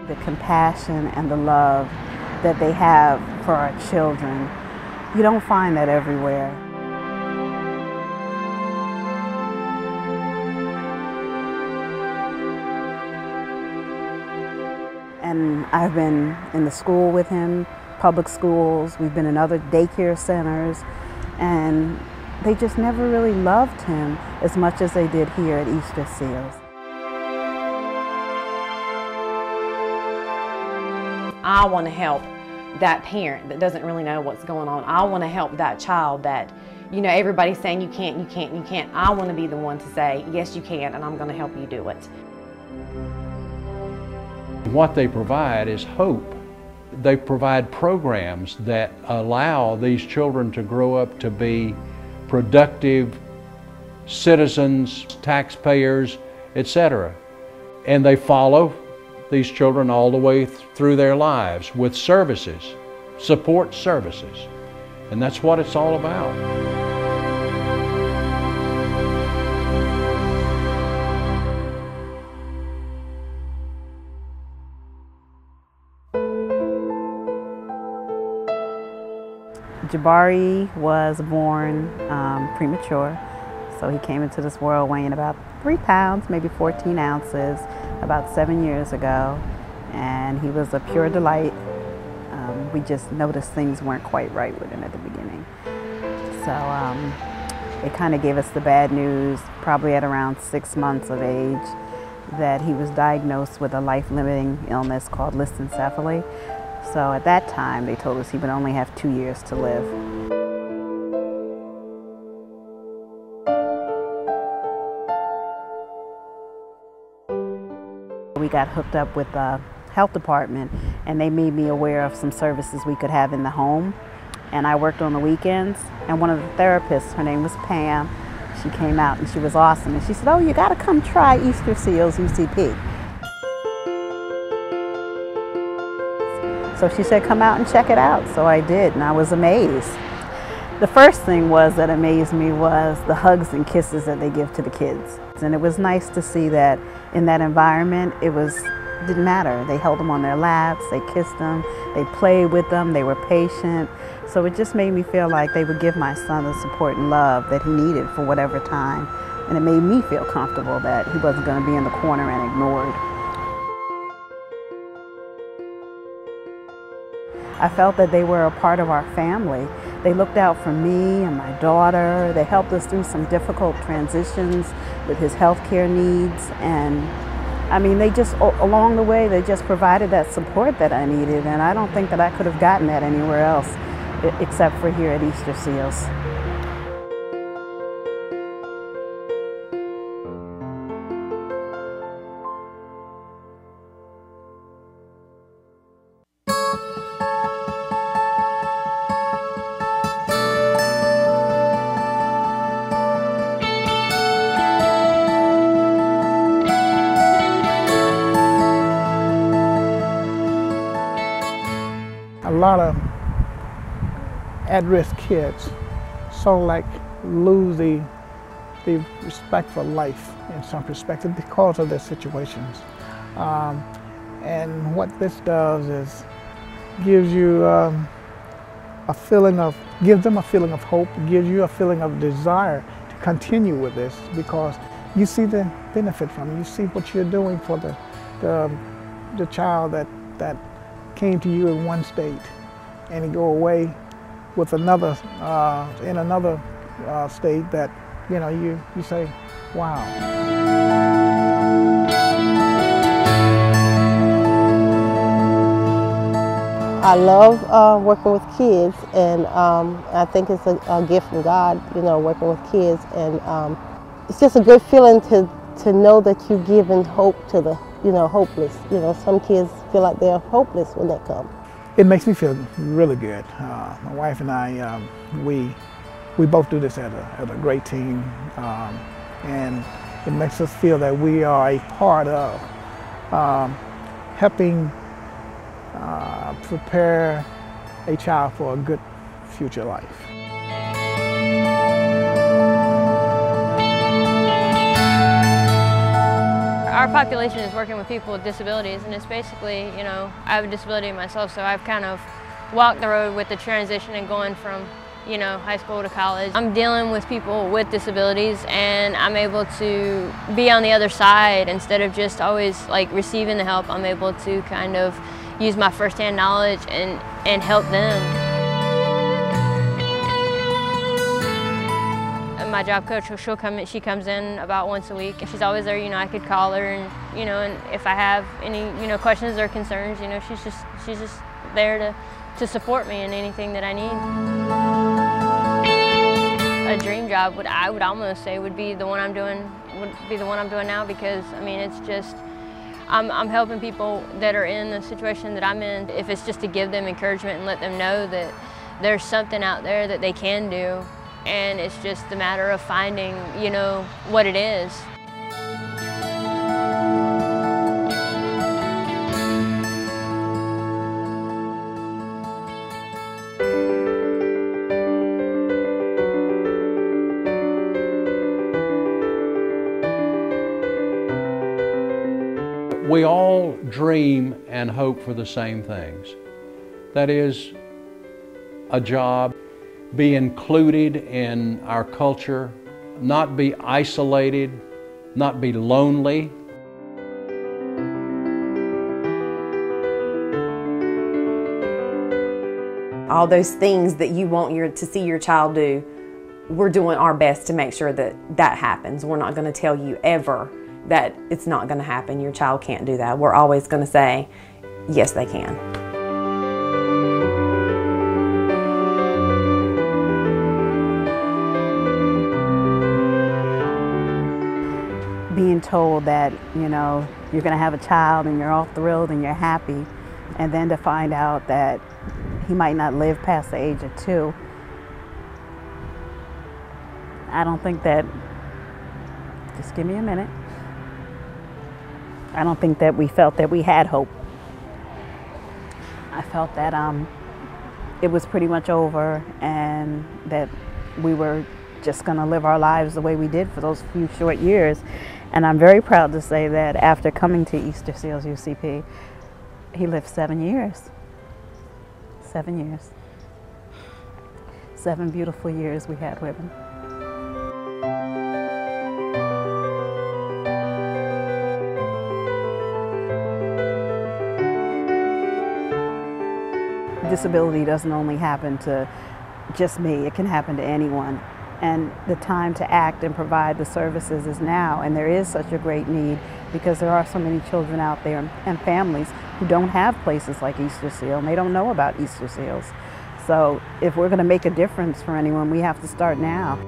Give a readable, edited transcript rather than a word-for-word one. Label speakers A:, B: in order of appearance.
A: The compassion and the love that they have for our children, you don't find that everywhere. And I've been in the school with him, public schools, we've been in other daycare centers, and they just never really loved him as much as they did here at Easter Seals.
B: I want to help that parent that doesn't really know what's going on. I want to help that child that, you know, everybody's saying you can't, you can't, you can't. I want to be the one to say, yes, you can, and I'm going to help you do it.
C: What they provide is hope. They provide programs that allow these children to grow up to be productive citizens, taxpayers, etc. And they follow these children all the way through their lives with services, support services. And that's what it's all about.
A: Jabari was born premature, so he came into this world weighing about 3 pounds, maybe 14 ounces, about 7 years ago, and he was a pure delight. We just noticed things weren't quite right with him at the beginning. So it kind of gave us the bad news, probably at around 6 months of age, that he was diagnosed with a life-limiting illness called lissencephaly. So at that time, they told us he would only have 2 years to live. We got hooked up with the health department, and they made me aware of some services we could have in the home. And I worked on the weekends, and one of the therapists, her name was Pam, she came out and she was awesome. And she said, "Oh, you got to come try Easter Seals UCP." So she said, "Come out and check it out." So I did, and I was amazed. The first thing that amazed me was the hugs and kisses that they give to the kids. And it was nice to see that in that environment, didn't matter. They held them on their laps, they kissed them, they played with them, they were patient. So it just made me feel like they would give my son the support and love that he needed for whatever time. And it made me feel comfortable that he wasn't going to be in the corner and ignored. I felt that they were a part of our family. They looked out for me and my daughter. They helped us through some difficult transitions with his healthcare needs. And I mean, they just, along the way, they just provided that support that I needed. And I don't think that I could have gotten that anywhere else except for here at Easter Seals.
D: A lot of at-risk kids sort of like lose the respect for life in some perspective because of their situations. And what this does is gives you gives them a feeling of hope, gives you a feeling of desire to continue with this because you see the benefit from it. You see what you're doing for the child that came to you in one state and he go away with another in another state that, you know, you say, wow.
E: I love working with kids, and I think it's a gift from God, you know, working with kids, and it's just a good feeling to know that you're giving hope to the, you know, hopeless. You know, some kids feel like they're hopeless when they come.
D: It makes me feel really good. My wife and I, we both do this as a great team, and it makes us feel that we are a part of helping prepare a child for a good future life.
F: Our population is working with people with disabilities, and it's basically, you know, I have a disability myself, so I've kind of walked the road with the transition and going from, you know, high school to college. I'm dealing with people with disabilities, and I'm able to be on the other side instead of just always like receiving the help. I'm able to kind of use my firsthand knowledge and help them. And my job coach, she comes in about once a week, and she's always there. You know, I could call her, and you know, and if I have any, you know, questions or concerns, you know, she's just there to support me in anything that I need. A dream job, I would almost say, would be the one I'm doing now, because I mean, it's just I'm helping people that are in the situation that I'm in. If it's just to give them encouragement and let them know that there's something out there that they can do, and it's just a matter of finding, you know, what it is.
C: We all dream and hope for the same things. That is, a job, be included in our culture, not be isolated, not be lonely.
B: All those things that you want to see your child do, we're doing our best to make sure that that happens. We're not going to tell you ever that it's not going to happen. Your child can't do that. We're always going to say, yes, they can.
A: Being told that, you know, you're going to have a child and you're all thrilled and you're happy, and then to find out that he might not live past the age of 2, I don't think that, just give me a minute. I don't think that we felt that we had hope. I felt that it was pretty much over, and that we were just going to live our lives the way we did for those few short years. And I'm very proud to say that after coming to Easter Seals UCP, he lived 7 years. 7 years. 7 beautiful years we had with him. Disability doesn't only happen to just me, it can happen to anyone. And the time to act and provide the services is now, and there is such a great need, because there are so many children out there and families who don't have places like Easter Seal, and they don't know about Easter Seals. So if we're going to make a difference for anyone, we have to start now.